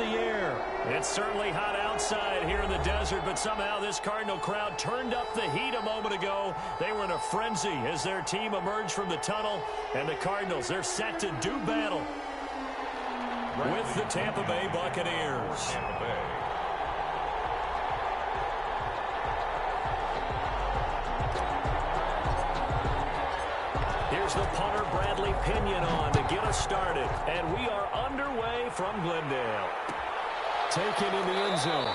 the air. It's certainly hot outside here in the desert, but somehow this Cardinal crowd turned up the heat a moment ago. They were in a frenzy as their team emerged from the tunnel, and the Cardinals, they're set to do battle with the Tampa Bay Buccaneers. Here's the punter, Bradley Pinion, on to get us started. And we are underway from Glendale. Taken in the end zone.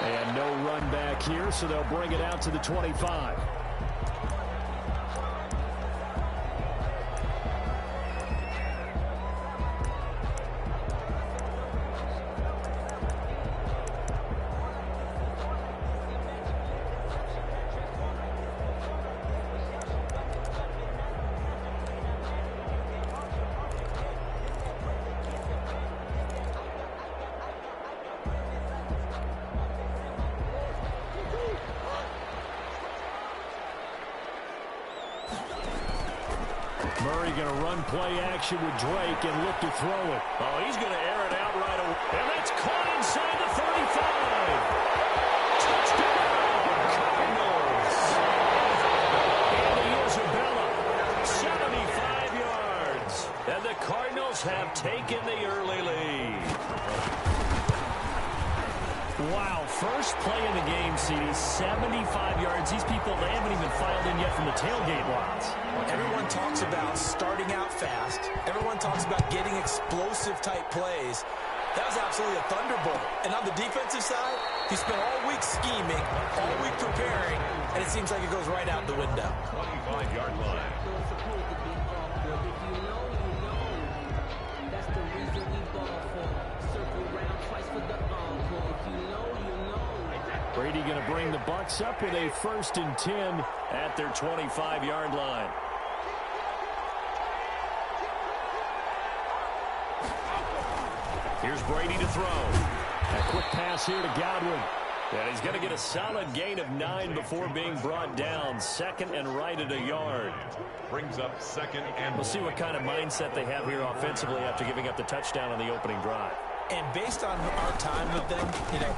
And no run back here, so they'll bring it out to the 25. Murray going to run play action with Drake and look to throw it. Oh, he's going to air it out right away. And that's caught inside the 35. Touchdown, Cardinals. Andy Isabella, 75 yards. And the Cardinals have taken the early lead. Wow, first play in the game, CD, 75 yards. These people, they haven't even filed in yet from the tailgate lots. Everyone talks about starting out fast. Everyone talks about getting explosive-type plays. That was absolutely a thunderbolt. And on the defensive side, he spent all week scheming, all week preparing, and it seems like it goes right out the window. 25-yard line. Brady going to bring the Bucs up with a 1st and 10 at their 25-yard line. Here's Brady to throw. A quick pass here to Godwin. And he's going to get a solid gain of 9 before being brought down. 2nd and right at a yard. Brings up 2nd and We'll see what kind of mindset they have here offensively after giving up the touchdown on the opening drive. And based on our time with them,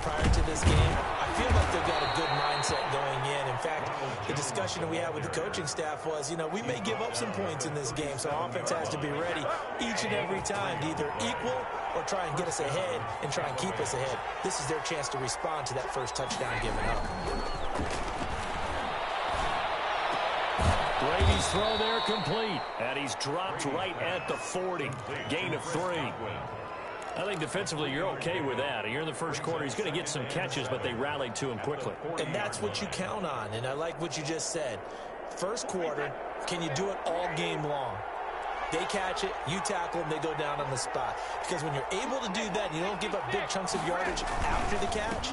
prior to this game, I feel like they've got a good mindset going in. In fact, the discussion that we had with the coaching staff was, we may give up some points in this game, so offense has to be ready each and every time to either equal or try and get us ahead and try and keep us ahead. This is their chance to respond to that first touchdown given up. Brady's throw there complete, and he's dropped right at the 40. Gain of 3. I think defensively you're okay with that. Here in the first quarter, he's going to get some catches, but they rallied to him quickly. And that's what you count on, and I like what you just said. First quarter, can you do it all game long? They catch it, you tackle them, they go down on the spot. Because when you're able to do that and you don't give up big chunks of yardage after the catch,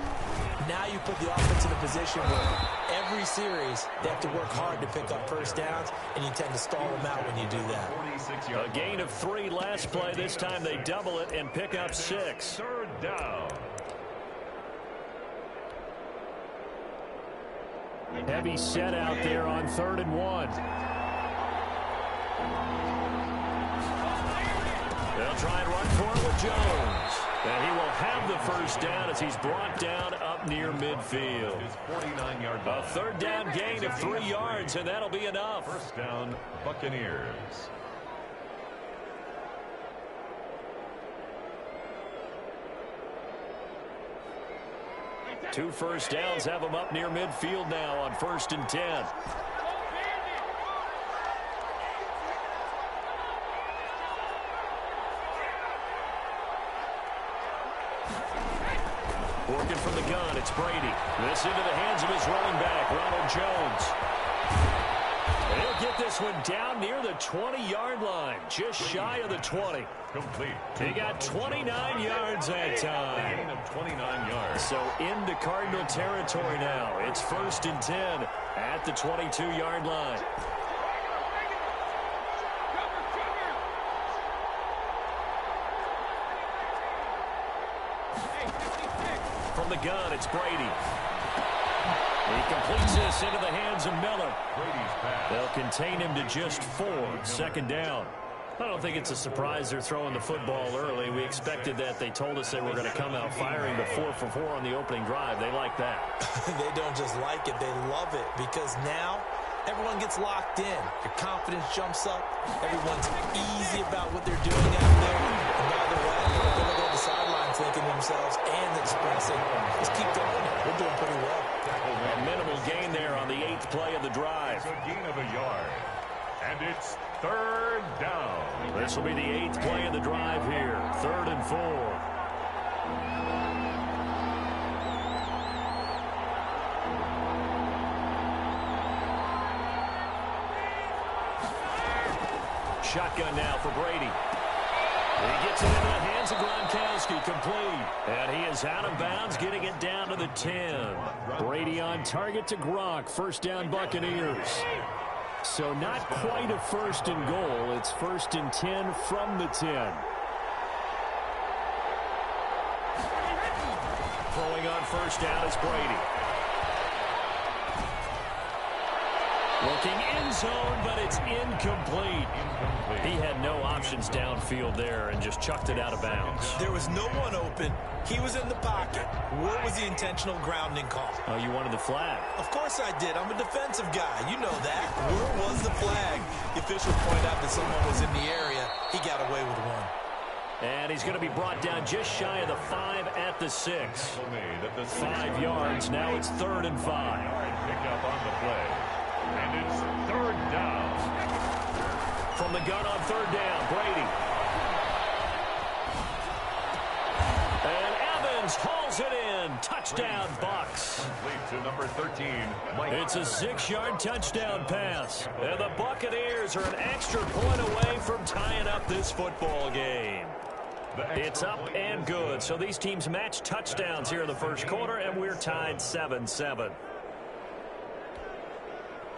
now you put the offense in a position where every series they have to work hard to pick up first downs, and you tend to stall them out when you do that. A gain of 3 last play. This time they double it and pick up 6. 3rd down. Heavy set out there on 3rd and 1. They'll try and run for it with Jones. And he will have the first down as he's brought down up near midfield. His 49-yard A 3rd down gain of 3 yards, and that'll be enough. 1st down, Buccaneers. Two first downs have them up near midfield now on 1st and 10. Working from the gun, it's Brady. This into the hands of his running back, Ronald Jones. And he'll get this one down near the 20-yard line, just shy of the 20. Complete. He got 29 yards that time. Gain of 29 yards. So into Cardinal territory now. It's 1st and 10 at the 22-yard line. From the gun, it's Brady. He completes this into the hands of Miller. Brady's pass. They'll contain him to just 4. 2nd down. I don't think it's a surprise they're throwing the football early. We expected that. They told us they were going to come out firing the 4 for 4 on the opening drive. They like that. They don't just like it, they love it, because now everyone gets locked in. Your confidence jumps up. Everyone's easy about what they're doing out there. And by the way, they're going to go to the sideline thinking themselves and expressing, let's keep going. We're doing pretty well. A minimal gain there on the 8th play of the drive. It's a gain of a yard. And it's 3rd down. This will be the 8th play of the drive here. 3rd and 4. Shotgun now for Brady. He gets it into the hands of Gronkowski, complete. And he is out of bounds, getting it down to the 10. Brady on target to Gronk. First down, Buccaneers. So not quite a 1st and goal. It's 1st and 10 from the 10. Throwing on first down is Brady. Looking in zone, but it's incomplete. He had no options downfield there and just chucked it out of bounds. There was no one open. He was in the pocket. What was the intentional grounding call? Oh, you wanted the flag. Of course I did. I'm a defensive guy. You know that. Where was the flag? The official pointed out that someone was in the area. He got away with one. And he's going to be brought down just shy of the 5 at the 6. 5 yards. Now it's 3rd and 5. Pick up on the play. And it's 3rd down. From the gun on 3rd down, Brady. And Evans hauls it in. Touchdown, Bucs. Complete to number 13, Mike. It's a 6-yard touchdown pass. And the Buccaneers are an extra point away from tying up this football game. It's up and good. So these teams match touchdowns here in the first quarter, and we're tied 7-7.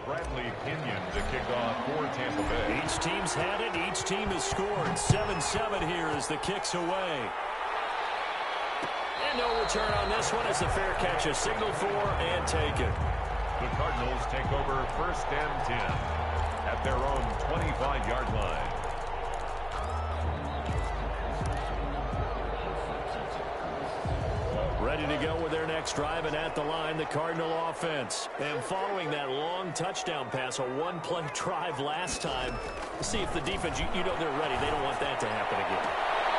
Bradley Pinion to kick off for Tampa Bay. Each team's had it. Each team has scored. 7-7 here as the kick's away. And no return on this one as the fair catch is signaled for and taken. The Cardinals take over 1st and 10 at their own 25-yard line. Ready to go with their next drive, and at the line, the Cardinal offense. And following that long touchdown pass, a 1-play drive last time, see if the defense, you know they're ready. They don't want that to happen again.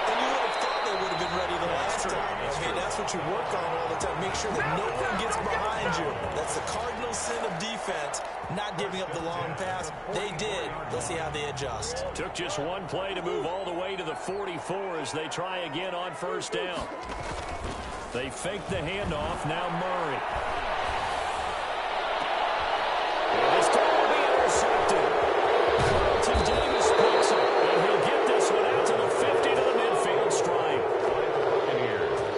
And you would have thought they would have been ready the last time. That's what you work on all the time. Make sure that no one gets behind you. That's the cardinal sin of defense, not giving up the long pass. They did. Let's see how they adjust. Took just 1 play to move all the way to the 44 as they try again on first down. They fake the handoff. Now Murray. This time will be intercepted. Carlton Davis picks it, and he'll get this one out to the 50 to the midfield stripe.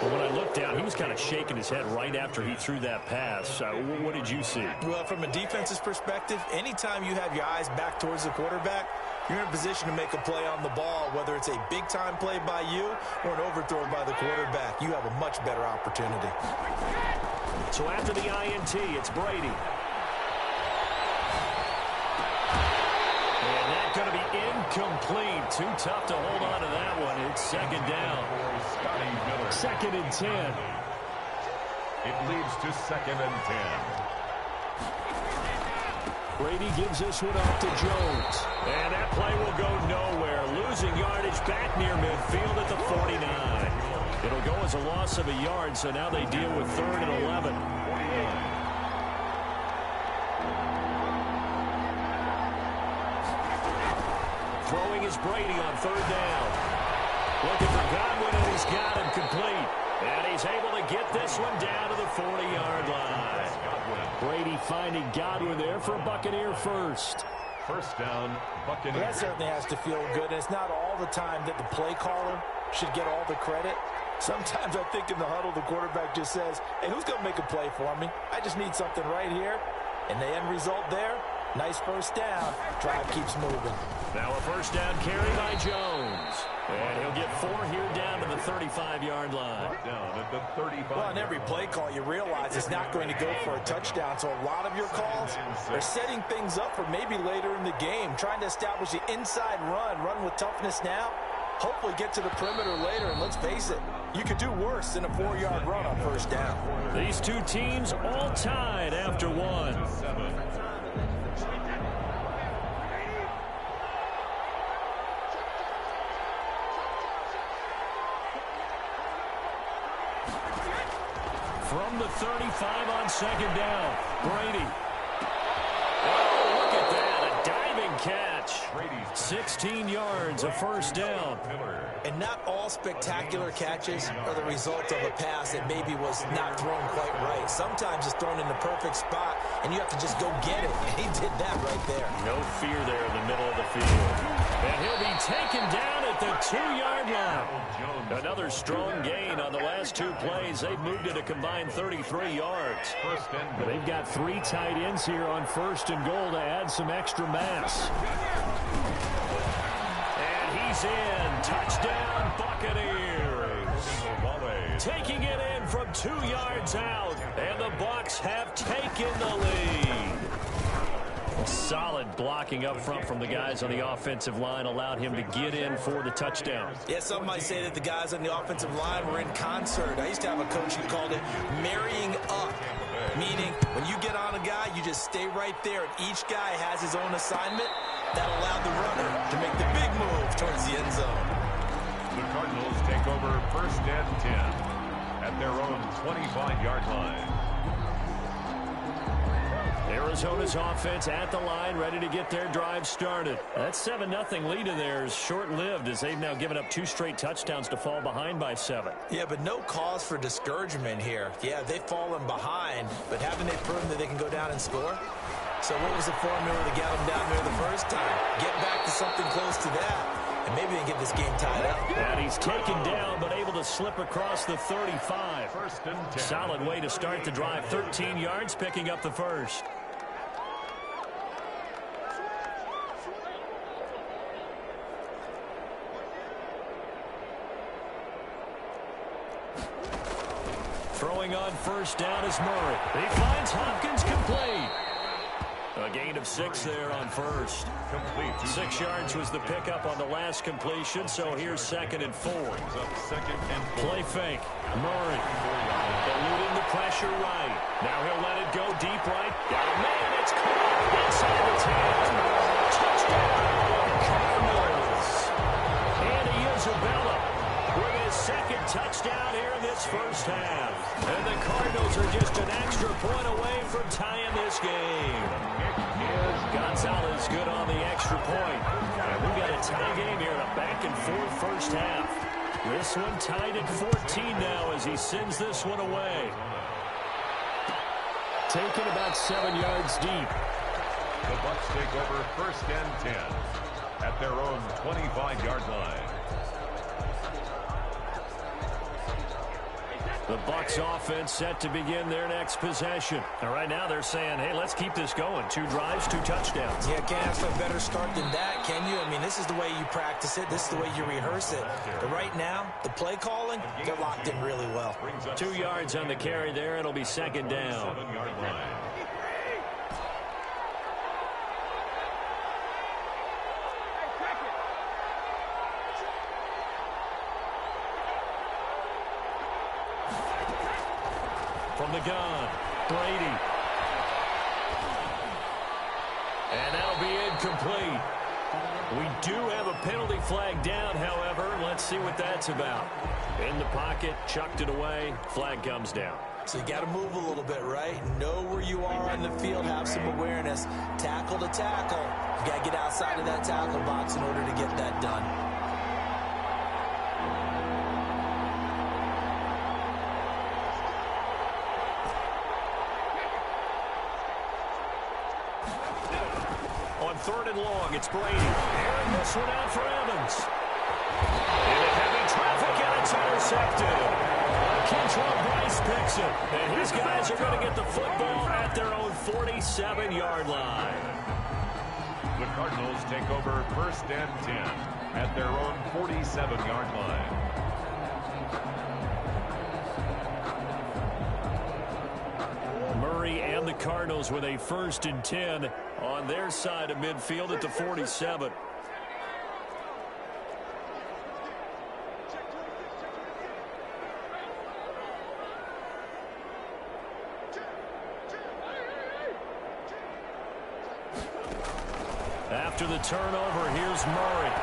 But when I looked down, he was kind of shaking his head right after he threw that pass. What did you see? Well, from a defense's perspective, anytime you have your eyes back towards the quarterback, you're in a position to make a play on the ball, whether it's a big-time play by you or an overthrow by the quarterback. You have a much better opportunity. So after the INT, it's Brady. And that's going to be incomplete. Too tough to hold on to that one. It's 2nd down. 2nd and 10. It leads to 2nd and 10. Brady gives this one off to Jones. And that play will go nowhere. Losing yardage back near midfield at the 49. It'll go as a loss of a yard, so now they deal with 3rd and 11. Throwing is Brady on 3rd down. Looking for Godwin, and he's got him complete. And he's able to get this one down to the 40-yard line. Brady finding Godwin there for Buccaneer first. First down, Buccaneers. That certainly has to feel good. It's not all the time that the play caller should get all the credit. Sometimes I think in the huddle, the quarterback just says, hey, who's going to make a play for me? I just need something right here. And the end result there, Nice first down. Drive keeps moving. Now a first down carry by Jones. And he'll get 4 here down to the 35-yard line. Down at the 35. Well, on every play call, you realize it's not going to go for a touchdown. So a lot of your calls are setting things up for maybe later in the game, trying to establish the inside run with toughness now. Hopefully get to the perimeter later, and let's face it, you could do worse than a 4-yard run on first down. These two teams all tied after one. From the 35 on second down, Brady. Oh, look at that, a diving catch. 16 yards, a first down. And not all spectacular catches are the result of a pass that maybe was not thrown quite right. Sometimes it's thrown in the perfect spot, and you have to just go get it. And he did that right there. No fear there in the middle of the field. And he'll be taken down at the 2-yard line. Another strong gain on the last 2 plays. They've moved it a combined 33 yards. They've got 3 tight ends here on first and goal to add some extra mass. And he's in. Touchdown, Buccaneers. Taking it in from 2 yards out. And the Bucs have taken the lead. Solid blocking up front from the guys on the offensive line allowed him to get in for the touchdown. Yeah, some might say that the guys on the offensive line were in concert. I used to have a coach who called it marrying up, meaning when you get on a guy, you just stay right there, and each guy has his own assignment. That allowed the runner to make the big move towards the end zone. The Cardinals take over first and 10 at their own 25-yard line. Arizona's offense at the line, ready to get their drive started. That 7-0 lead of theirs short-lived as they've now given up 2 straight touchdowns to fall behind by 7. Yeah, but no cause for discouragement here. Yeah, they've fallen behind, but haven't they proven that they can go down and score? So what was the formula to get them down there the first time? Get back to something close to that, and maybe they get this game tied up. And he's taken down, but able to slip across the 35. First and 10. Solid way to start the drive. 13 yards, picking up the first. Throwing on first down is Murray. He finds Hopkins complete. A gain of 6 there on first. Complete. 6 yards was the pickup on the last completion, so here's 2nd and 4. Play fake. Murray eluding the pressure right. Now he'll let it go deep right. Got a man. It's caught inside the 10. Touchdown, Cardinals. Andy Isabella with his 2nd touchdown here in this first half. And the Cardinals are just an extra point away from tying this game. Gonzalez good on the extra point. And we've got a tie game here in a back-and-forth first half. This one tied at 14 now as he sends this one away. Taken about 7 yards deep. The Bucs take over first and 10 at their own 25-yard line. The Bucs offense set to begin their next possession. And right now they're saying, hey, let's keep this going. 2 drives, 2 touchdowns. Yeah, can't ask for a better start than that, can you? I mean, this is the way you practice it. This is the way you rehearse it. But right now, the play calling, they're locked in really well. 2 yards on the carry there. It'll be 2nd down. 7-yard line. From the gun, Brady. And that'll be incomplete. We do have a penalty flag down, however. Let's see what that's about. In the pocket, chucked it away. Flag comes down. So you got to move a little bit, right? Know where you are on the field. Have some awareness. Tackle to tackle. You got to get outside of that tackle box in order to get that done. On 3rd and long, it's Brady. Airing this one out for Evans. Into heavy traffic, and it's intercepted. Kentrell Bryce picks takes it. And his guys are going to get the football at their own 47-yard line. The Cardinals take over 1st and 10 at their own 47-yard line. Murray and the Cardinals with a 1st and 10 on their side of midfield at the 47. After the turnover, here's Murray.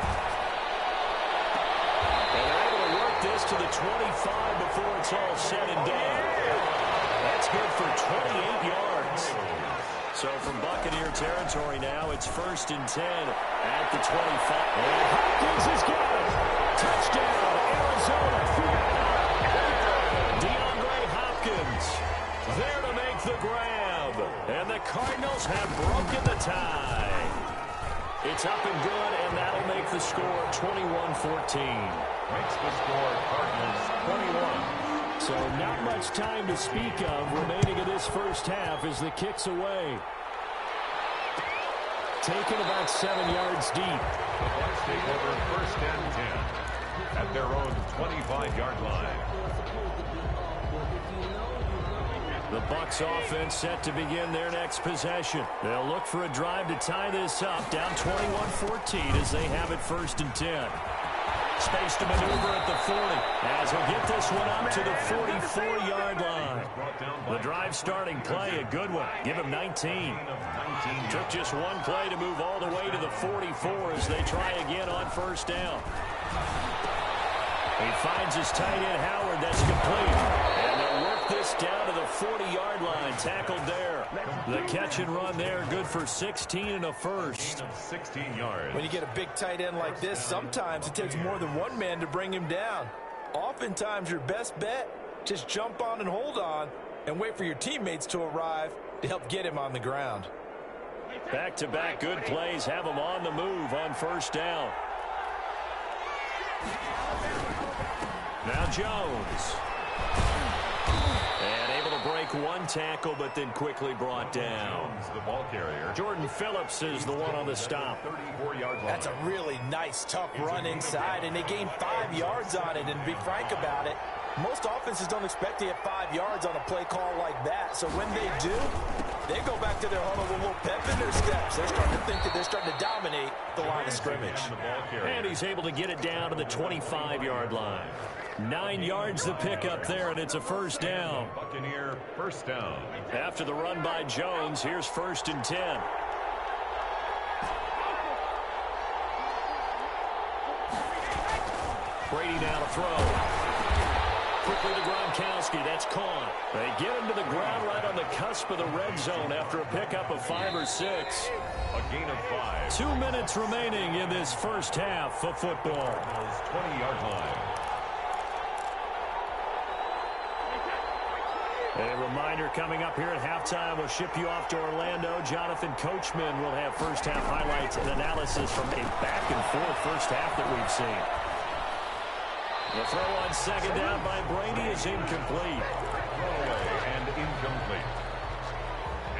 And they're able to work this to the 25 before it's all said and done. That's good for 28 yards. So from Buccaneer territory now, it's 1st and 10 at the 25. And Hopkins has got it. Touchdown, Arizona. DeAndre Hopkins there to make the grab. And the Cardinals have broken the tie. It's up and good, and that'll make the score 21-14. Makes the score Cardinals 21. So not much time to speak of remaining in this first half as the kick's away. Taken about 7 yards deep. The Bucs take over 1st and 10 at their own 25-yard line. The Bucs offense set to begin their next possession. They'll look for a drive to tie this up, down 21-14 as they have it 1st and 10. Space to maneuver at the 40 as he'll get this one up to the 44-yard line. The drive starting play, a good one. Give him 19. Took just one play to move all the way to the 44 as they try again on 1st down. He finds his tight end Howard. That's complete. And they'll work this down to the 40-yard line. Tackled there. The catch and run there. Good for 16 and a first. 16 yards. When you get a big tight end like this, sometimes it takes more than one man to bring him down. Oftentimes, your best bet, just jump on and hold on and wait for your teammates to arrive to help get him on the ground. Back-to-back good plays have him on the move on 1st down. Now Jones. And able to break one tackle, but then quickly brought down. The ball carrier. Jordan Phillips is the one on the stop. 34-yard line. That's a really nice, tough run inside, and they gained 5 yards on it. And to be frank about it, most offenses don't expect to get 5 yards on a play call like that. So when they do, they go back to their huddle with a little pep in their steps. They're starting to think that they're starting to dominate the line of scrimmage. And he's able to get it down to the 25-yard line. 9 yards the pickup there, and it's a 1st down. Buccaneer 1st down. After the run by Jones, here's 1st and 10. Brady now to throw. Quickly to Gronkowski. That's caught. They get him to the ground right on the cusp of the red zone after a pickup of 5 or 6. A gain of 5. 2 minutes remaining in this first half of football. 20-yard line. A reminder coming up here at halftime, we'll ship you off to Orlando. Jonathan Coachman will have first half highlights and analysis from a back-and-forth first half that we've seen. The throw on 2nd down by Brady is incomplete. Throwaway and incomplete.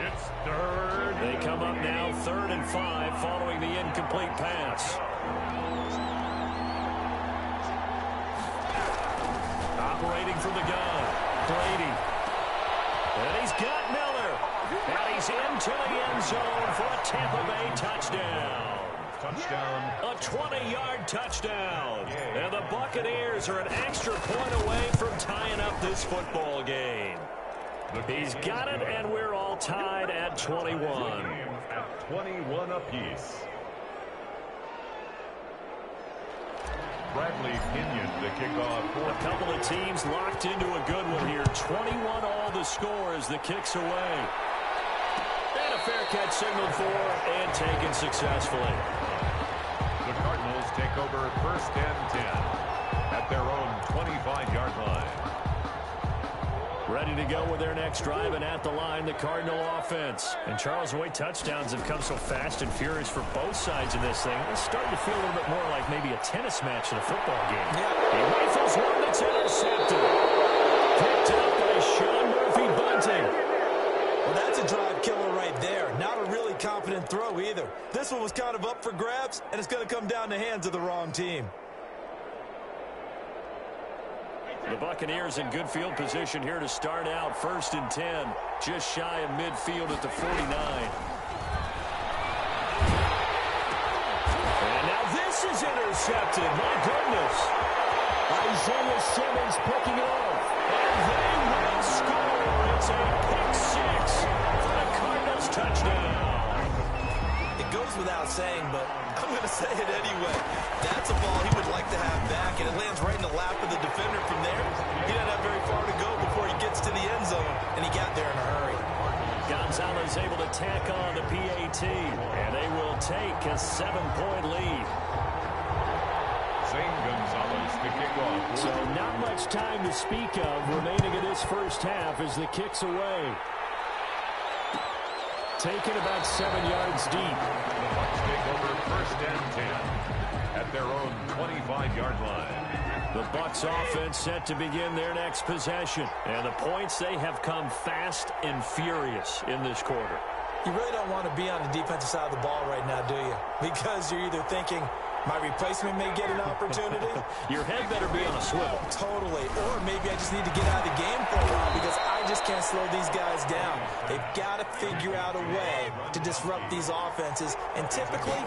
It's 3rd. They come up now 3rd and 5 following the incomplete pass. Operating from the gun, Brady. And he's got Miller. And he's into the end zone for a Tampa Bay touchdown. Touchdown. A 20-yard touchdown. And the Buccaneers are an extra point away from tying up this football game. He's got it, and we're all tied at 21. At 21 apiece. Bradley Pinion to kick off. A couple of teams locked into a good one here. 21 all the score as the kick's away. And a fair catch signaled for and taken successfully. The Cardinals take over 1st and 10 at their own 25-yard line. Ready to go with their next drive, and at the line, the Cardinal offense. And Charles, the way touchdowns have come so fast and furious for both sides of this thing, it's starting to feel a little bit more like maybe a tennis match in a football game. Yeah. He rifles one that's intercepted. Picked up by Sean confident throw either. This one was kind of up for grabs, and it's going to come down the hands of the wrong team. The Buccaneers in good field position here to start out. 1st and 10, just shy of midfield at the 49. And now this is intercepted. My goodness. Isaiah Simmons picking it off. And they will score. It's a pick six for the Cardinals touchdown. It goes without saying, but I'm going to say it anyway. That's a ball he would like to have back, and it lands right in the lap of the defender from there. He doesn't have very far to go before he gets to the end zone, and he got there in a hurry. Gonzalez able to tack on the PAT, and they will take a 7-point lead. Zane Gonzalez to kick off. So not much time to speak of remaining in this first half as the kick's away. Taken about 7 yards deep. The Bucs take over 1st and 10 at their own 25-yard line. The Bucs offense set to begin their next possession. And the points, they have come fast and furious in this quarter. You really don't want to be on the defensive side of the ball right now, do you? Because you're either thinking, my replacement may get an opportunity. Your head better be on a swivel. Totally. Or maybe I just need to get out of the game for a while because I just can't slow these guys down. They've got to figure out a way to disrupt these offenses. And typically,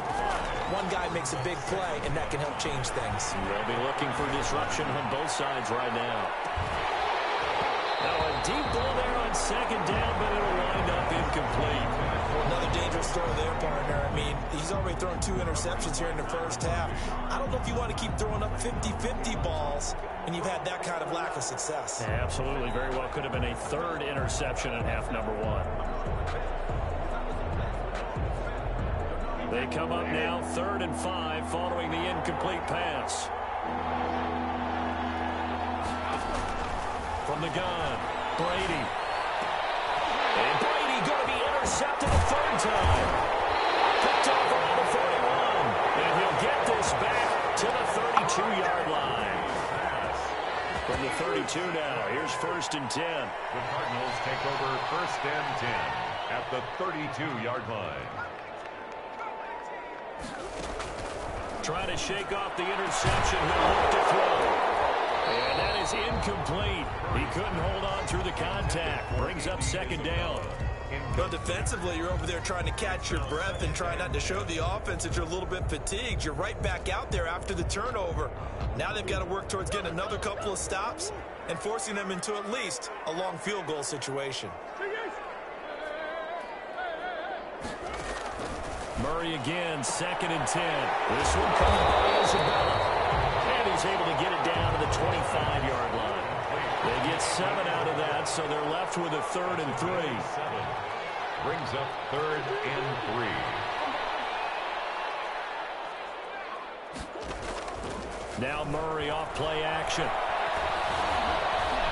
one guy makes a big play, and that can help change things. They'll be looking for disruption on both sides right now. Now a deep ball there on 2nd down, but it'll wind up incomplete. Well, another dangerous throw there, partner. I mean, he's already thrown 2 interceptions here in the first half. I don't know if you want to keep throwing up 50-50 balls when you've had that kind of lack of success. Yeah, absolutely. Very well could have been a 3rd interception in half number 1. They come up now 3rd and 5 following the incomplete pass. From the gun, Brady. And Brady going to be intercepted a 3rd time. Picked off around the 41. And he'll get this back to the 32-yard line. From the 32 now, here's 1st and 10. The Cardinals take over 1st and 10 at the 32-yard line. Trying to shake off the interception. He'll look to throw. And that is incomplete. He couldn't hold on through the contact. Brings up 2nd down. But defensively, you're over there trying to catch your breath and try not to show the offense that you're a little bit fatigued. You're right back out there after the turnover. Now they've got to work towards getting another couple of stops and forcing them into at least a long field goal situation. Murray again, 2nd and 10. This one coming by Isabella. And he's able to get it down to the 25-yard line. They get 7 out of that, so they're left with a 3rd and 3. Brings up 3rd and 3. Now Murray off play action.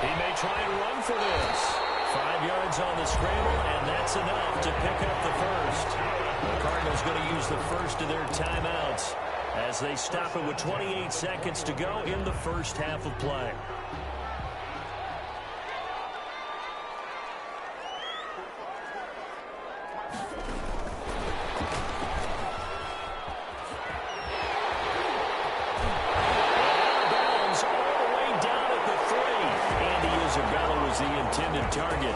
He may try and run for this. 5 yards on the scramble, and that's enough to pick up the 1st. The Cardinals going to use the 1st of their timeouts as they stop it with 28 seconds to go in the first half of play. Bounds all the way down at the 3. Andy Isabella was the intended target.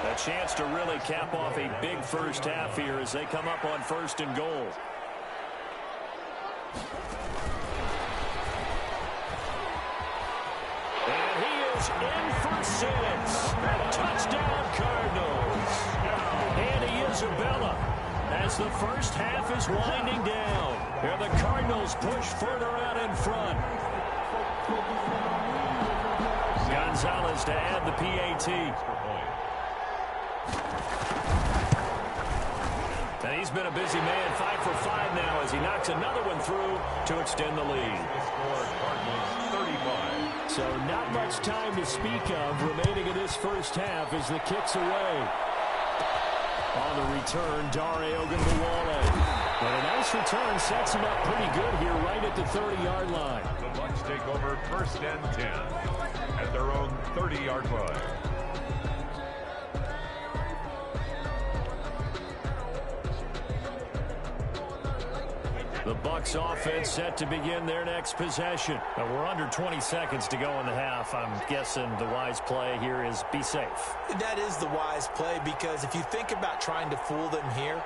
A chance to really cap off a big first half here as they come up on 1st and goal. And he is in for 6. Touchdown Cardinals. Andy Isabella as the first half is winding down. Here the Cardinals push further out in front. Gonzalez to add the PAT. And he's been a busy man, 5 for 5 now as he knocks another one through to extend the lead. So not much time to speak of remaining in this first half as the kick's away. On the return, Dare Ogunbowale. But a nice return sets him up pretty good here right at the 30-yard line. The Bucs take over 1st and 10 at their own 30-yard line. The Bucs offense set to begin their next possession. Now, we're under 20 seconds to go in the half. I'm guessing the wise play here is be safe. That is the wise play, because if you think about trying to fool them here,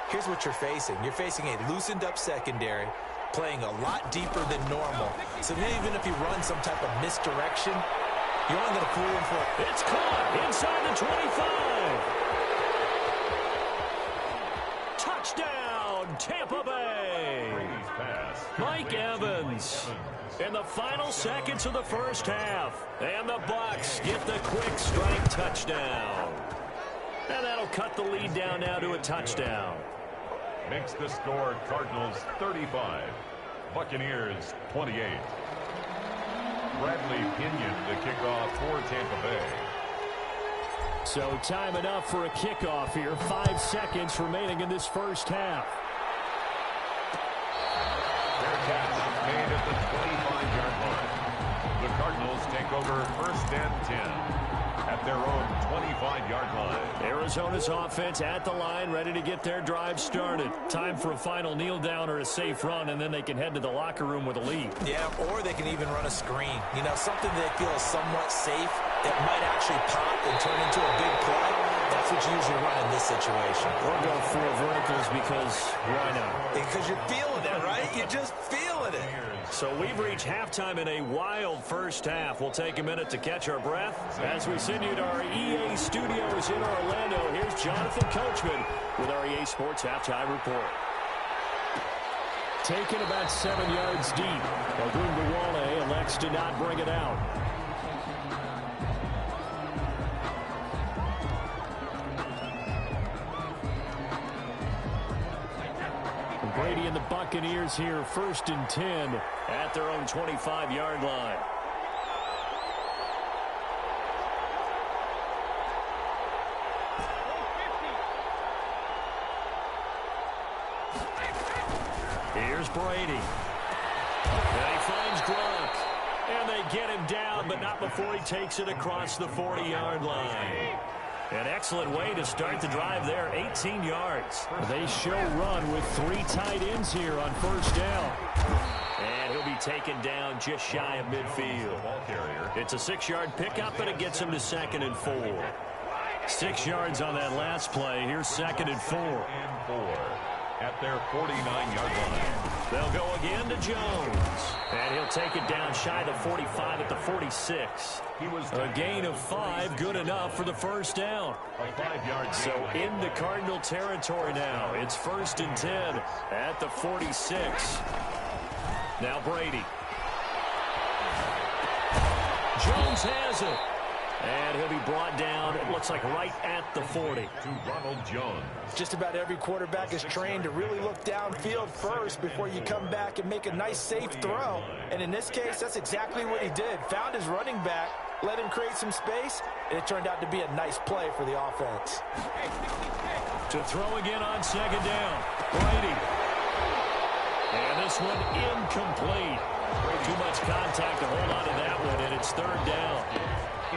here's what you're facing. You're facing a loosened up secondary, playing a lot deeper than normal. So even if you run some type of misdirection, you're only going to fool them for it. It's caught inside the 25. Touchdown, Tampa Bay. Mike Evans in the final seconds of the first half. And the Bucs get the quick strike touchdown. And that'll cut the lead down now to a touchdown. Makes the score Cardinals 35, Buccaneers 28. Bradley Pinion the kickoff for Tampa Bay. So time enough for a kickoff here. 5 seconds remaining in this first half. Fair catch made at the 25-yard line. The Cardinals take over first and 10 at their own 25-yard line. Arizona's offense at the line, ready to get their drive started. Time for a final kneel down or a safe run, and then they can head to the locker room with a lead. Yeah, or they can even run a screen. You know, something they feel is somewhat safe that might actually pop and turn into a big play. That's what you usually run in this situation. Or go 4 verticals because why not? Because you're feeling it, right? You're just feeling it. So we've reached halftime in a wild first half. We'll take a minute to catch our breath as we send you to our EA studios in Orlando. Here's Jonathan Coachman with our EA Sports Halftime Report. Taken about 7 yards deep. Ogunbowale elects to not bring it out. Brady and the Buccaneers here, 1st and 10 at their own 25-yard line. Here's Brady. And he finds Gronk. And they get him down, but not before he takes it across the 40-yard line. An excellent way to start the drive there, 18 yards. They show run with 3 tight ends here on first down. And he'll be taken down just shy of midfield. It's a 6-yard pickup, and it gets him to 2nd and 4. 6 yards on that last play. Here's 2nd and 4. At their 49-yard line. They'll go again to Jones. And he'll take it down shy of the 45 at the 46. A gain of 5, good enough for the first down. A 5-yard So into Cardinal territory now. It's 1st and 10 at the 46. Now Brady. Jones has it. And he'll be brought down, it looks like right at the 40. To Ronald Jones. Just about every quarterback is trained to really look downfield first before you come back and make a nice, safe throw. And in this case, that's exactly what he did. Found his running back, let him create some space, and it turned out to be a nice play for the offense. To throw again on 2nd down, Brady. And this one incomplete. Too much contact to hold on to that one, and it's 3rd down.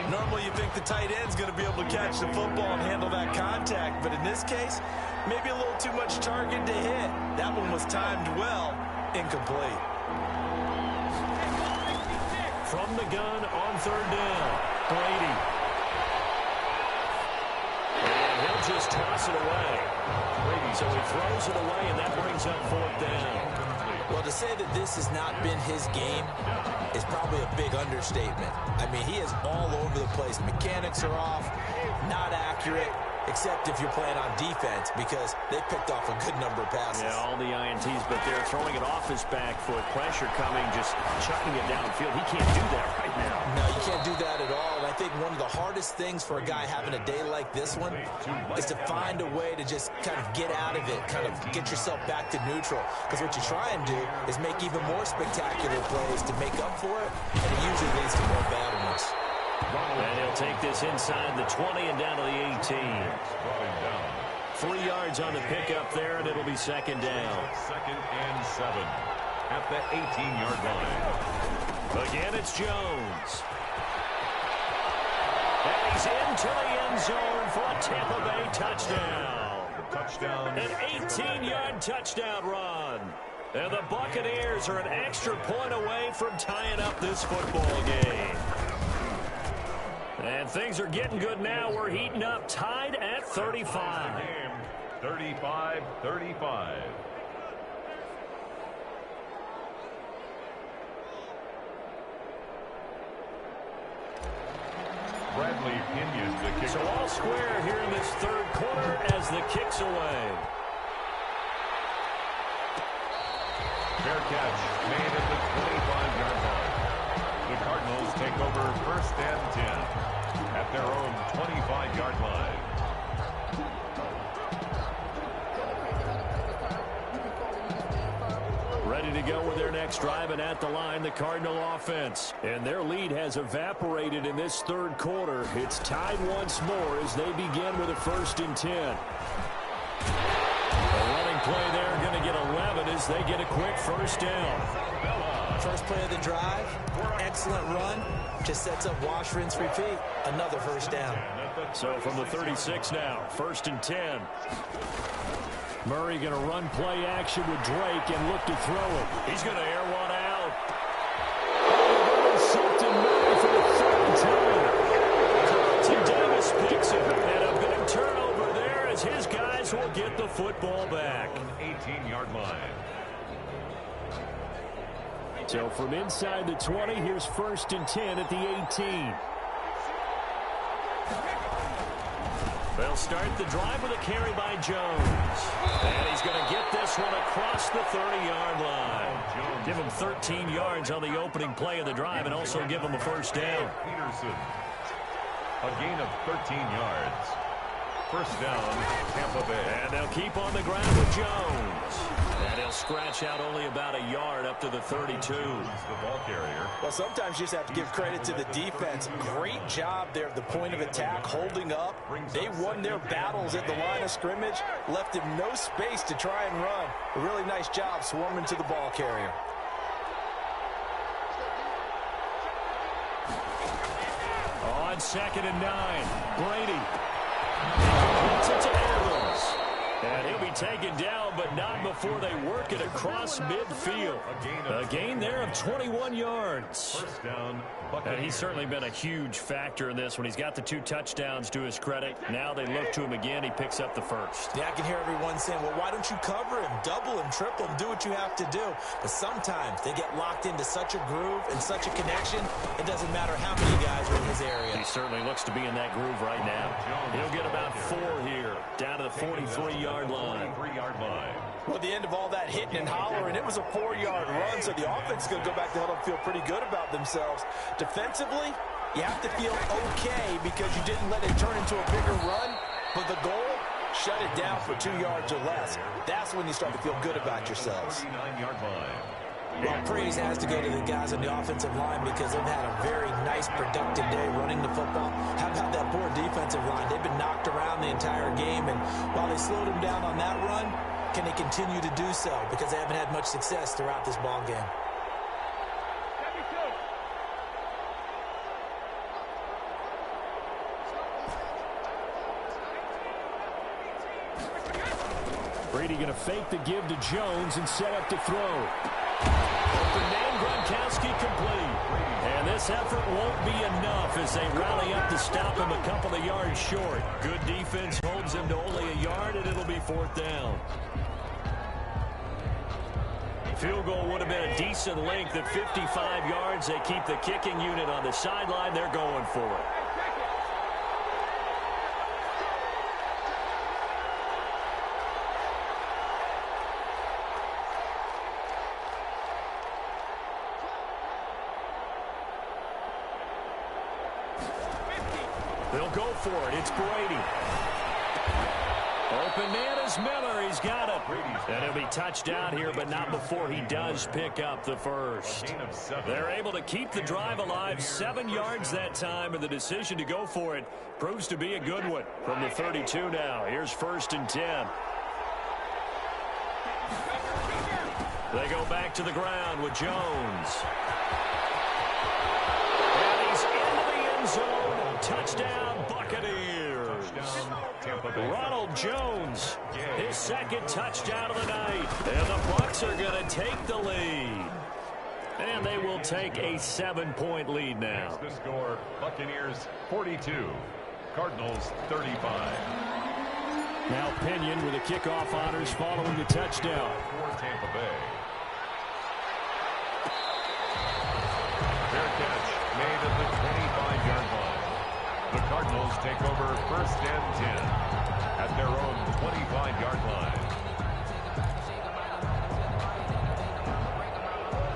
Normally you think the tight end's going to be able to catch the football and handle that contact, but in this case, maybe a little too much target to hit. That one was timed well, incomplete. From the gun on 3rd down, Brady. And he'll just toss it away. So he throws it away, and that brings up 4th down. Well, to say that this has not been his game is probably a big understatement. I mean, he is all over the place. Mechanics are off, not accurate, except if you're playing on defense, because they picked off a good number of passes. Yeah, all the INTs, but they're throwing it off his back foot. Pressure coming, just chucking it downfield. He can't do that right now. No, you can't do that at all. And I think one of the hardest things for a guy having a day like this one is to find a way to just kind of get out of it, kind of get yourself back to neutral. Because what you try and do is make even more spectacular plays to make up for it, and it usually leads to more bad ones. And he'll take this inside the 20 and down to the 18. 3 yards on the pickup there, and it'll be 2nd down. 2nd and 7 at the 18-yard line. Again, it's Jones. And he's into the end zone for a Tampa Bay touchdown. Touchdown. An 18-yard touchdown run. And the Buccaneers are an extra point away from tying up this football game. And things are getting good now. We're heating up, tied at 35. 35-35. Bradley Pinion, the kick. So all square here in this third quarter as the kick's away. Fair catch made at the 25-yard line. The Cardinals take over 1st and 10 at their own 25-yard line. Ready to go with their next drive, and at the line, the Cardinal offense. And their lead has evaporated in this third quarter. It's tied once more as they begin with a 1st and 10. A running play there, going to get 11 as they get a quick first down. First play of the drive, excellent run, just sets up wash, rinse, repeat. Another first down. So from the 36 now, 1st and 10. Murray going to run play action with Drake and look to throw it. He's going to air one out. Intercepted Murray for the 3rd time. Carlton Davis picks it. And a big turnover there as his guys will get the football back. 18-yard line. So from inside the 20, here's 1st and 10 at the 18. They'll start the drive with a carry by Jones. And he's going to get this one across the 30-yard line. Give him 13 yards on the opening play of the drive and also give him a first down. Peterson, a gain of 13 yards. First down, Tampa Bay. And they'll keep on the ground with Jones. And he'll scratch out only about a yard up to the 32. The ball carrier. Well, sometimes you just have to give credit to the defense. Great job there at the point of attack, holding up. They won their battles at the line of scrimmage, left him no space to try and run. A really nice job swarming to the ball carrier. On 2nd and 9, Brady. Completes it to Evans. And he'll be taken down, but not before they work it across midfield. A gain there of 21 yards. First down, And he's certainly been a huge factor in this when he's got the 2 touchdowns to his credit. Now they look to him again. He picks up the first. Yeah, I can hear everyone saying, well, why don't you cover him, double him, triple him, do what you have to do. But sometimes they get locked into such a groove and such a connection, it doesn't matter how many guys are in his area. He certainly looks to be in that groove right now. He'll get about 4 here, down to the 43-yard line. 43-yard line. Well, at the end of all that hitting and hollering, it was a 4-yard run, so the offense is going to go back to huddle and feel pretty good about themselves. Defensively, you have to feel okay because you didn't let it turn into a bigger run, but the goal, shut it down for 2 yards or less. That's when you start to feel good about yourselves. 39-yard line. Well, praise has to go to the guys on the offensive line because they've had a very nice, productive day running the football. How about that poor defensive line? They've been knocked around the entire game, and while they slowed them down on that run, can they continue to do so? Because they haven't had much success throughout this ball game. Brady going to fake the give to Jones and set up to throw. Open man, Gronkowski complete. And this effort won't be enough as they rally up to stop him a couple of yards short. Good defense holds him to only a yard, and it'll be 4th down. Field goal would have been a decent length at 55 yards. They keep the kicking unit on the sideline. They're going for it. They'll go for it. It's Brady. Open man is Miller. He's got it. And he'll be touched down here, but not before he does pick up the first. They're able to keep the drive alive. 7 yards that time, and the decision to go for it proves to be a good one. From the 32 now, here's 1st and 10. They go back to the ground with Jones. And he's into the end zone. Touchdown, Buccaneers. Touchdown, Tampa Bay. Ronald Jones, his second touchdown of the night. And the Bucs are going to take the lead. And they will take a 7-point lead now. The score, Buccaneers 42, Cardinals 35. Now Pinion with the kickoff honors following the touchdown. For Tampa Bay. Fair catch made at the 25-yard line. The Cardinals take over first and 10 at their own 25-yard line.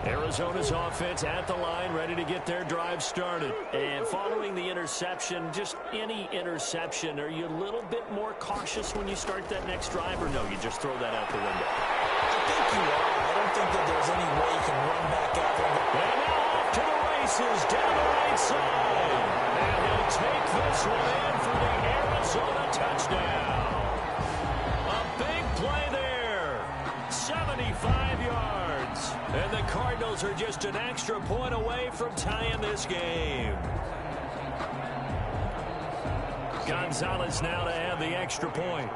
Arizona's offense at the line, ready to get their drive started. And following the interception, just any interception, are you a little bit more cautious when you start that next drive, or no, you just throw that out the window? I think you are. I don't think that there's any way you can run back out there. And now off to the races, down the right side. And he'll take this one in for the Arizona touchdown. A big play there. 75 yards. And the Cardinals are just an extra point away from tying this game. Gonzalez now to add the extra point.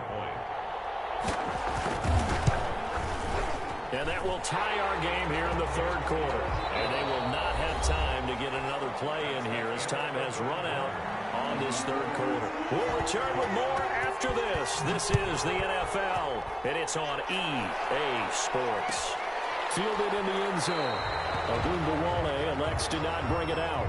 And that will tie our game here in the third quarter. And they will not have time to get another play in here as time has run out on this third quarter. We'll return with more after this. This is the NFL, and it's on EA Sports. Fielded in the end zone. Ogunbowale elects to not bring it out.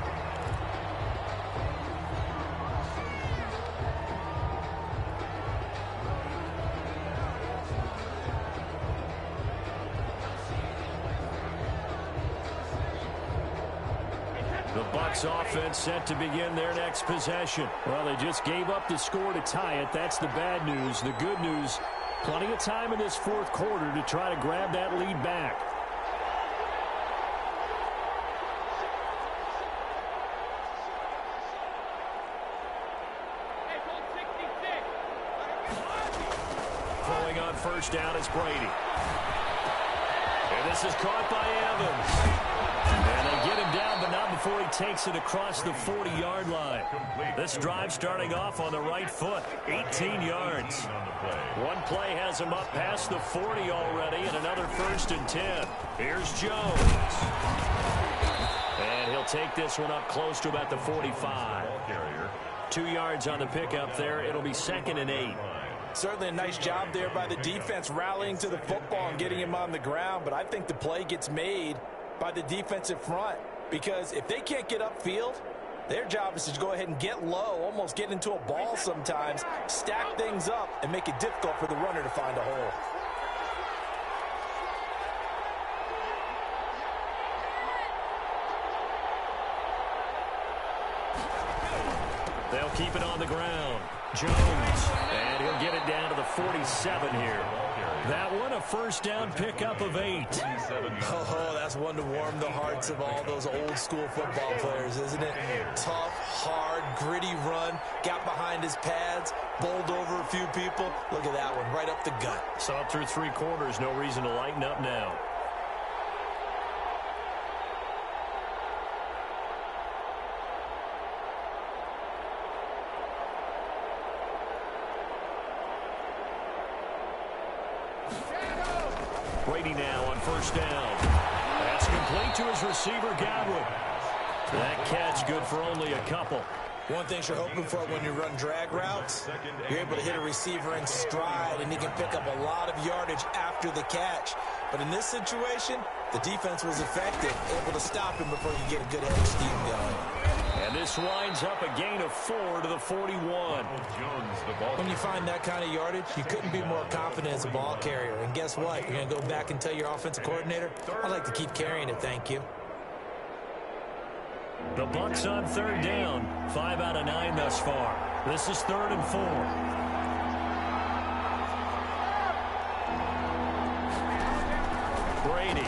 The Bucs offense set to begin their next possession. Well, they just gave up the score to tie it. That's the bad news. The good news, plenty of time in this fourth quarter to try to grab that lead back. Throwing on first down is Brady. And this is caught by Evans. And they get him down, but not before he takes it across the 40-yard line. This drive starting off on the right foot, 18 yards. One play has him up past the 40 already, and another first and 10. Here's Jones. And he'll take this one up close to about the 45. 2 yards on the pickup there. It'll be 2nd and 8. Certainly a nice job there by the defense rallying to the football and getting him on the ground, but I think the play gets made by the defensive front, because if they can't get upfield, their job is to go ahead and get low, almost get into a ball sometimes, stack things up, and make it difficult for the runner to find a hole. They'll keep it on the ground. Jones, and he'll get it down to the 47 here. That one, a first down pickup of 8. Oh, that's one to warm the hearts of all those old school football players, isn't it? Tough, hard, gritty run, got behind his pads, bowled over a few people. Look at that one, right up the gut. Saw it through 3 quarters, no reason to lighten up now. Brady now on first down. That's complete to his receiver, Godwin. That catch good for only a couple. One thing you're hoping for when you run drag routes, you're able to hit a receiver in stride, and he can pick up a lot of yardage after the catch. But in this situation, the defense was effective, able to stop him before you get a good head of steam going. And this winds up a gain of 4 to the 41. When you find that kind of yardage, you couldn't be more confident as a ball carrier. And guess what? You're going to go back and tell your offensive coordinator, I'd like to keep carrying it, thank you. The Bucs on third down. 5 out of 9 thus far. This is 3rd and 4. Brady.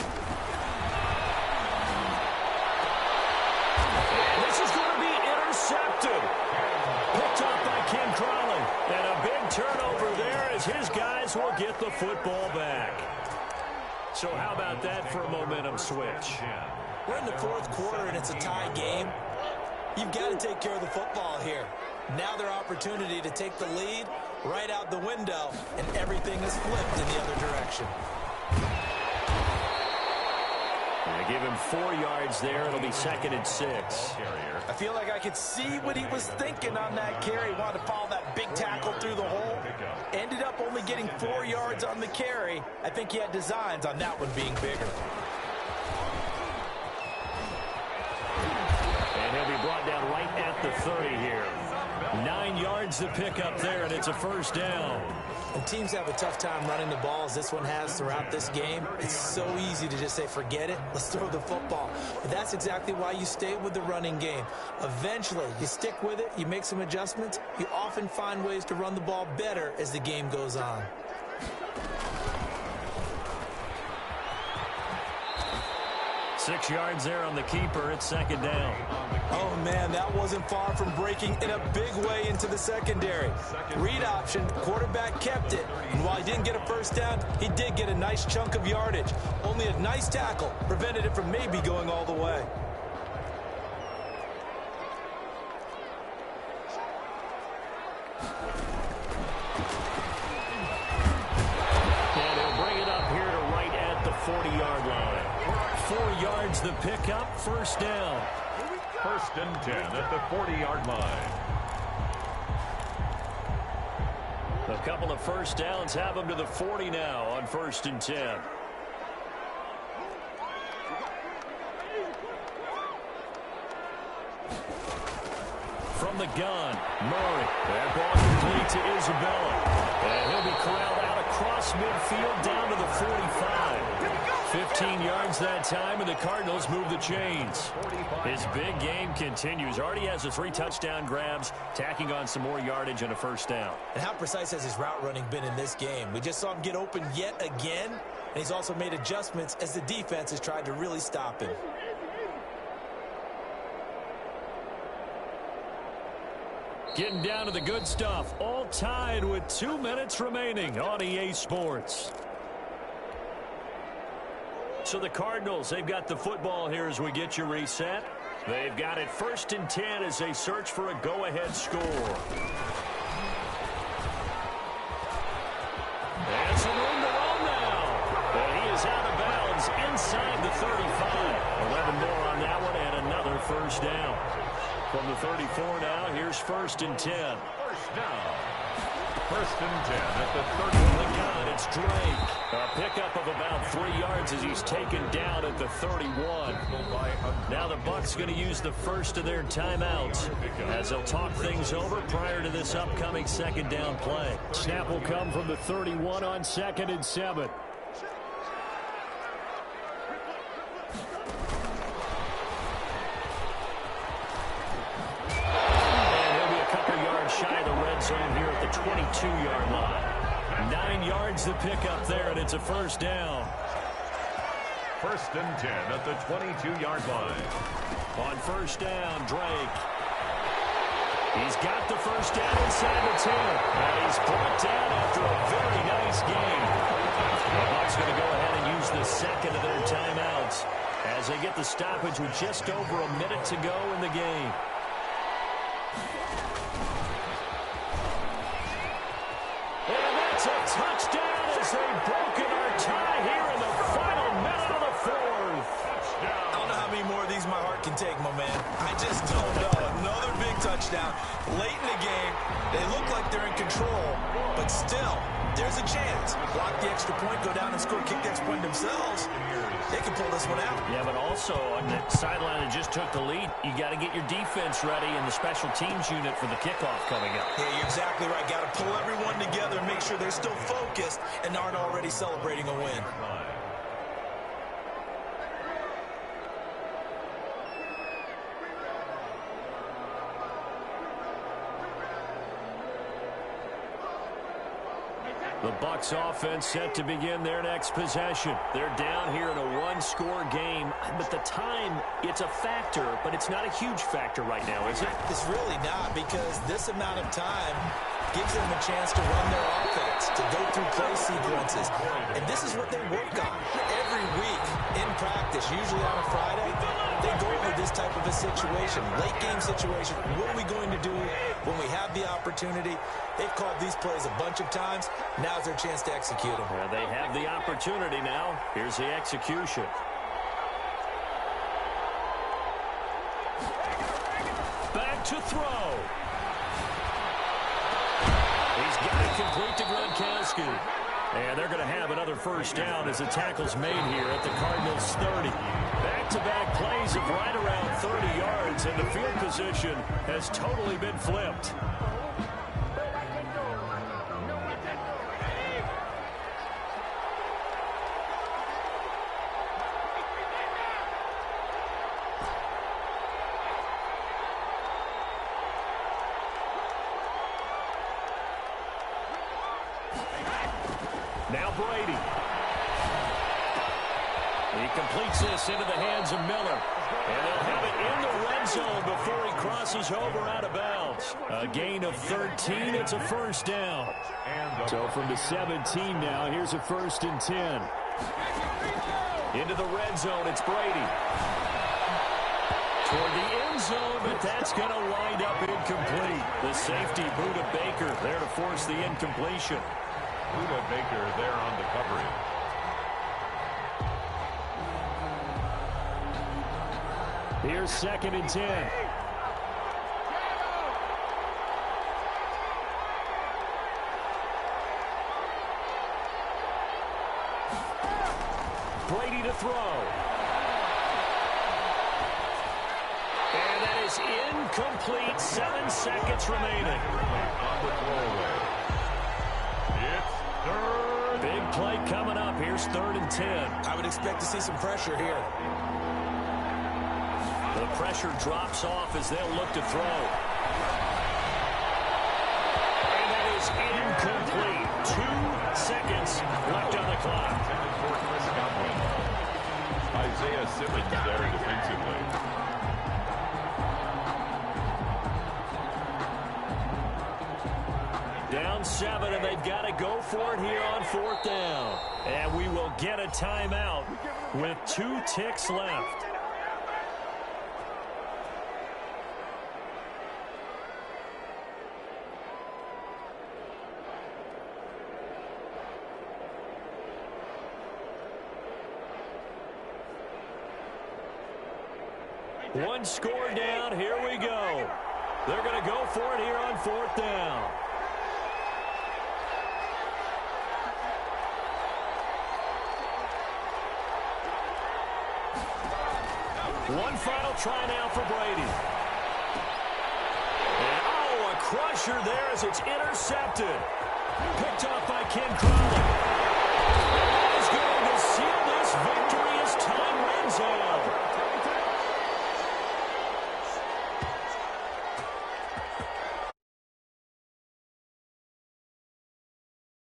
And this is going to be intercepted. Picked up by Ken Crowley. And a big turnover there as his guys will get the football back. So how about that for a momentum switch? We're in the fourth quarter, and it's a tie game. You've got to take care of the football here. Now their opportunity to take the lead right out the window, and everything is flipped in the other direction. They give him 4 yards there. It'll be 2nd and 6. I feel like I could see what he was thinking on that carry. Wanted to follow that big tackle through the hole. Ended up only getting 4 yards on the carry. I think he had designs on that one being bigger. And he'll be brought down right at the 30 here. 9 yards to pick up there, and it's a 1st down. When teams have a tough time running the ball, as this one has throughout this game, it's so easy to just say, forget it, let's throw the football. But that's exactly why you stay with the running game. Eventually, you stick with it, you make some adjustments, you often find ways to run the ball better as the game goes on. Six yards there on the keeper. It's 2nd down. Oh, man, that wasn't far from breaking in a big way into the secondary. Read option, quarterback kept it. And while he didn't get a 1st down, he did get a nice chunk of yardage. Only a nice tackle prevented it from maybe going all the way. And he'll bring it up here to right at the 40-yard line. 4 yards the pickup, 1st down. 1st and 10 at the 40-yard line. A couple of 1st downs have him to the 40 now on 1st and 10. From the gun, Murray. That ball complete to Isabella. And he'll be corralled out across midfield down to the 45. 15 yards that time, and the Cardinals move the chains. His big game continues. Already has the 3 touchdown grabs, tacking on some more yardage and a 1st down. And how precise has his route running been in this game? We just saw him get open yet again, and he's also made adjustments as the defense has tried to really stop him. Getting down to the good stuff. All tied with 2 minutes remaining on EA Sports. So the Cardinals, they've got the football here as we get you reset. They've got it 1st and 10 as they search for a go-ahead score. And some room to roll now. And he is out of bounds inside the 35. 11 more on that one and another 1st down. From the 34 now, here's 1st and 10. 1st down. 1st and 10 at the 30. From the gun, it's Drake. A pickup of about 3 yards as he's taken down at the 31. Now the Bucs going to use the first of their timeouts as they'll talk things over prior to this upcoming 2nd down play. Snap will come from the 31 on 2nd and 7. Shy of the red zone here at the 22-yard line. 9 yards to pick up there, and it's a 1st down. 1st and 10 at the 22-yard line. On 1st down, Drake. He's got the 1st down inside the 10. And he's brought down after a very nice game. The Bucs going to go ahead and use the 2nd of their timeouts as they get the stoppage with just over a minute to go in the game. Touchdown as they've broken our tie here in the final minute of the 4th. I don't know how many more of these my heart can take, my man. I just don't know. Another big touchdown. Late in the game, they look like they're in control, but still, there's a chance. Block the extra point, go down and score, kick the extra point themselves. They can pull this one out. Yeah, but also on the sideline that just took the lead, you got to get your defense ready and the special teams unit for the kickoff coming up. Yeah, you're exactly right. Got to pull everyone together and make sure they're still focused and aren't already celebrating a win. The Bucs offense set to begin their next possession. They're down here in a one-score game, but the time, it's a factor, but it's not a huge factor right now, is it? It's really not, because this amount of time gives them a chance to run their offense, to go through play sequences. And this is what they work on every week in practice, usually on a Friday. they go over this type of a situation, late game situation. What are we going to do when we have the opportunity? They've called these plays a bunch of times. Now's their chance to execute them. They have the opportunity now. Here's the execution. Back to throw. He's got it complete to Gronkowski. And they're going to have another first down as the tackle's made here at the Cardinals' 30. Back-to-back plays of right around 30 yards, and the field position has totally been flipped. Now Brady. He completes this into the hands of Miller. And they'll have it in the red zone before he crosses over out of bounds. A gain of 13. It's a first down. So from the 17 now, here's a 1st and 10. Into the red zone, it's Brady. Toward the end zone, but that's going to wind up incomplete. The safety, Buda Baker, there to force the incompletion. Buda Baker there on the coverage. Here's 2nd and 10. Brady to throw. And that is incomplete. 7 seconds remaining. On the throwaway. It's 3rd. Big play coming up. Here's 3rd and 10. I would expect to see some pressure here. The pressure drops off as they'll look to throw. And that is incomplete. 2 seconds left on the clock. For Chris Godwin. Isaiah Simmons there defensively. Down 7, and they've got to go for it here on 4th down. And we will get a timeout with 2 ticks left. One score down. Here we go. They're going to go for it here on 4th down. One final try now for Brady. And, oh, a crusher there as it's intercepted. Picked off by Ken Crowley.